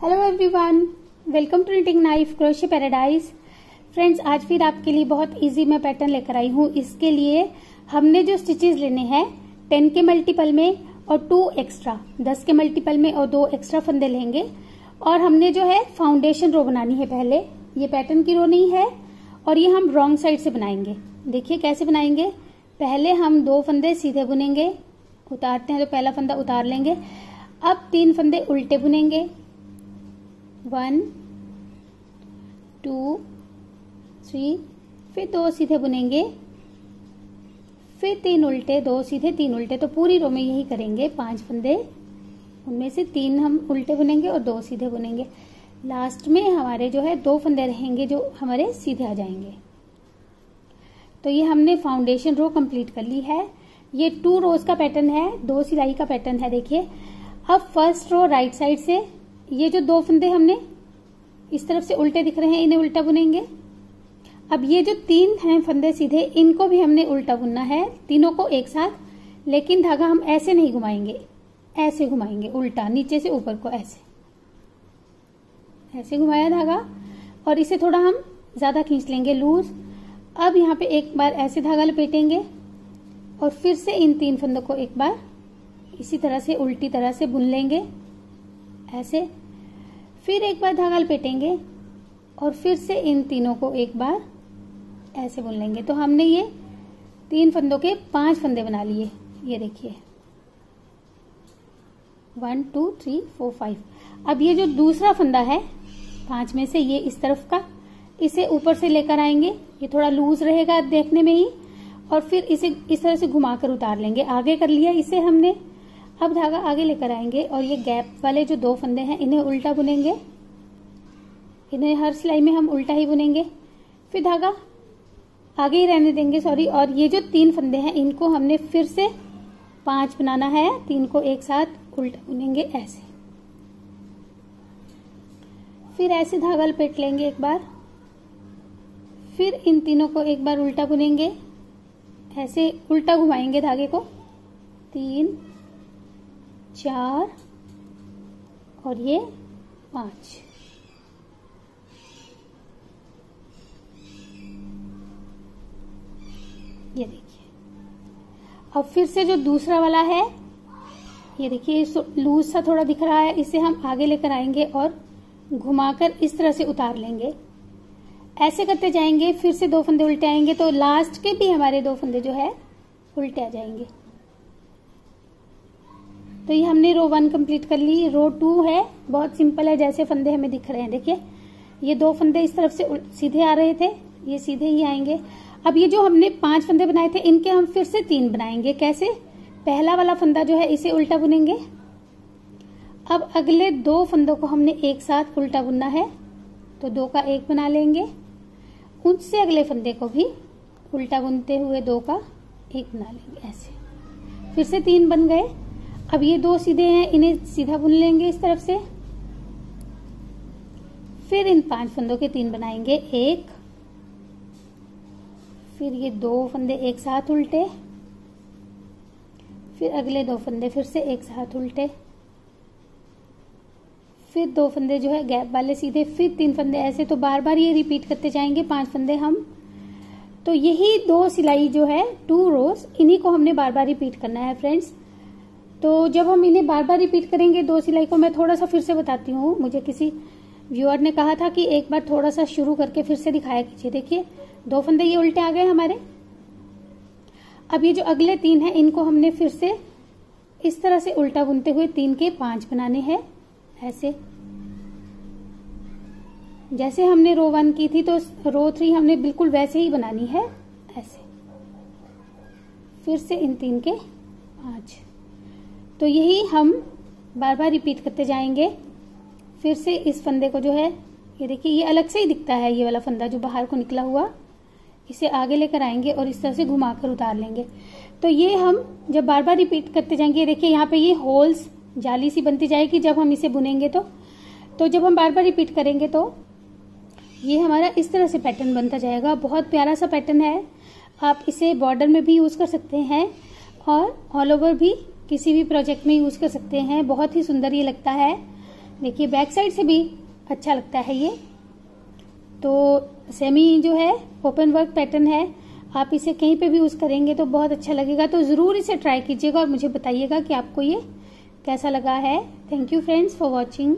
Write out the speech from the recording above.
Hello everyone, welcome to knitting knife crochet paradise. Friends, आज फिर आपके लिए बहुत इजी मैं पैटर्न लेकर आई हूँ। इसके लिए हमने जो स्टिचेस लेने हैं 10 के मल्टीपल में और 2 एक्स्ट्रा, 10 के मल्टीपल में और 2 एक्स्ट्रा फंदे लेंगे। और हमने जो है फाउंडेशन रो बनानी है। पहले ये पैटर्न की रो नहीं है और ये हम रॉन्ग साइड से बनाएंगे। देखिए कैसे बनाएंगे। पहले हम 2 फंदे सीधे बुनेंगे, उतारते हैं तो पहला फंदा उतार लेंगे। अब 3 फंदे उल्टे बुनेंगे, 1 2 3, फिर 2 सीधे बुनेंगे, फिर 3 उल्टे, 2 सीधे 3 उल्टे। तो पूरी रो में यही करेंगे। 5 फंदे, उनमें से 3 हम उल्टे बुनेंगे और 2 सीधे बुनेंगे। लास्ट में हमारे जो है 2 फंदे रहेंगे जो हमारे सीधे आ जाएंगे। तो ये हमने फाउंडेशन रो कंप्लीट कर ली है। ये 2 रोज का पैटर्न है, 2 सिलाई का पैटर्न है। देखिए अब फर्स्ट रो राइट साइड से ये जो 2 फंदे हमने इस तरफ से उल्टे दिख रहे हैं, इन्हें उल्टा बुनेंगे। अब ये जो 3 हैं फंदे सीधे, इनको भी हमने उल्टा बुनना है, तीनों को एक साथ। लेकिन धागा हम ऐसे नहीं घुमाएंगे, ऐसे घुमाएंगे उल्टा, नीचे से ऊपर को ऐसे ऐसे घुमाया धागा और इसे थोड़ा हम ज्यादा खींच लेंगे लूज। अब यहाँ पे एक बार ऐसे धागा लपेटेंगे और फिर से इन 3 फंदों को एक बार इसी तरह से उल्टी तरह से बुन लेंगे ऐसे। फिर एक बार धागा लपेटेंगे और फिर से इन तीनों को एक बार ऐसे बुन लेंगे। तो हमने ये 3 फंदों के 5 फंदे बना लिए। ये देखिए 1 2 3 4 5। अब ये जो दूसरा फंदा है 5 में से, ये इस तरफ का, इसे ऊपर से लेकर आएंगे। ये थोड़ा लूज रहेगा देखने में ही। और फिर इसे इस तरह से घुमाकर उतार लेंगे। आगे कर लिया इसे हमने। अब धागा आगे लेकर आएंगे और ये गैप वाले जो 2 फंदे हैं इन्हें उल्टा बुनेंगे। इन्हें हर सिलाई में हम उल्टा ही बुनेंगे। फिर धागा आगे ही रहने देंगे, सॉरी। और ये जो 3 फंदे हैं इनको हमने फिर से 5 बनाना है। 3 को एक साथ उल्टा बुनेंगे ऐसे। फिर ऐसे धागा लपेट लेंगे एक बार। फिर इन तीनों को एक बार उल्टा बुनेंगे, ऐसे उल्टा घुमाएंगे धागे को। 3 4 और ये 5। ये देखिए। अब फिर से जो दूसरा वाला है, ये देखिए लूज सा थोड़ा दिख रहा है, इसे हम आगे लेकर आएंगे और घुमाकर इस तरह से उतार लेंगे। ऐसे करते जाएंगे। फिर से 2 फंदे उल्टे आएंगे तो लास्ट के भी हमारे 2 फंदे जो है उल्टे आ जाएंगे। तो ये हमने रो 1 कंप्लीट कर ली। रो 2 है, बहुत सिंपल है, जैसे फंदे हमें दिख रहे हैं। देखिए ये 2 फंदे इस तरफ से सीधे आ रहे थे, ये सीधे ही आएंगे। अब ये जो हमने 5 फंदे बनाए थे इनके हम फिर से 3 बनाएंगे। कैसे? पहला वाला फंदा जो है इसे उल्टा बुनेंगे। अब अगले 2 फंदों को हमने एक साथ उल्टा बुनना है, तो 2 का 1 बना लेंगे। उससे अगले फंदे को भी उल्टा बुनते हुए 2 का 1 बना लेंगे ऐसे। फिर से 3 बन गए। अब ये 2 सीधे हैं, इन्हें सीधा बुन लेंगे इस तरफ से। फिर इन 5 फंदों के 3 बनाएंगे, 1, फिर ये 2 फंदे एक साथ उल्टे, फिर अगले 2 फंदे फिर से एक साथ उल्टे, फिर 2 फंदे जो है गैप वाले सीधे, फिर 3 फंदे ऐसे। तो बार बार ये रिपीट करते जाएंगे 5 फंदे हम। तो यही 2 सिलाई जो है 2 रोज, इन्हीं को हमने बार बार रिपीट करना है फ्रेंड्स। तो जब हम इन्हें बार बार रिपीट करेंगे 2 सिलाई को, मैं थोड़ा सा फिर से बताती हूँ। मुझे किसी व्यूअर ने कहा था कि एक बार थोड़ा सा शुरू करके फिर से दिखाया कीजिए। देखिए 2 फंदे ये उल्टे आ गए हमारे। अब ये जो अगले 3 हैं इनको हमने फिर से इस तरह से उल्टा बुनते हुए 3 के 5 बनाने हैं ऐसे। जैसे हमने रो 1 की थी तो रो 3 हमने बिल्कुल वैसे ही बनानी है ऐसे। फिर से इन 3 के 5। तो यही हम बार बार रिपीट करते जाएंगे। फिर से इस फंदे को जो है, ये देखिए ये अलग से ही दिखता है, ये वाला फंदा जो बाहर को निकला हुआ, इसे आगे लेकर आएंगे और इस तरह से घुमाकर उतार लेंगे। तो ये हम जब बार बार रिपीट करते जाएंगे, देखिए यहाँ पे ये होल्स जाली सी बनती जाएगी जब हम इसे बुनेंगे। तो जब हम बार बार रिपीट करेंगे तो ये हमारा इस तरह से पैटर्न बनता जाएगा। बहुत प्यारा सा पैटर्न है। आप इसे बॉर्डर में भी यूज कर सकते हैं और ऑल ओवर भी किसी भी प्रोजेक्ट में यूज कर सकते हैं। बहुत ही सुंदर ये लगता है। देखिए बैक साइड से भी अच्छा लगता है ये। तो सेमी जो है ओपन वर्क पैटर्न है, आप इसे कहीं पे भी यूज करेंगे तो बहुत अच्छा लगेगा। तो जरूर इसे ट्राई कीजिएगा और मुझे बताइएगा कि आपको ये कैसा लगा है। Thank you friends for watching.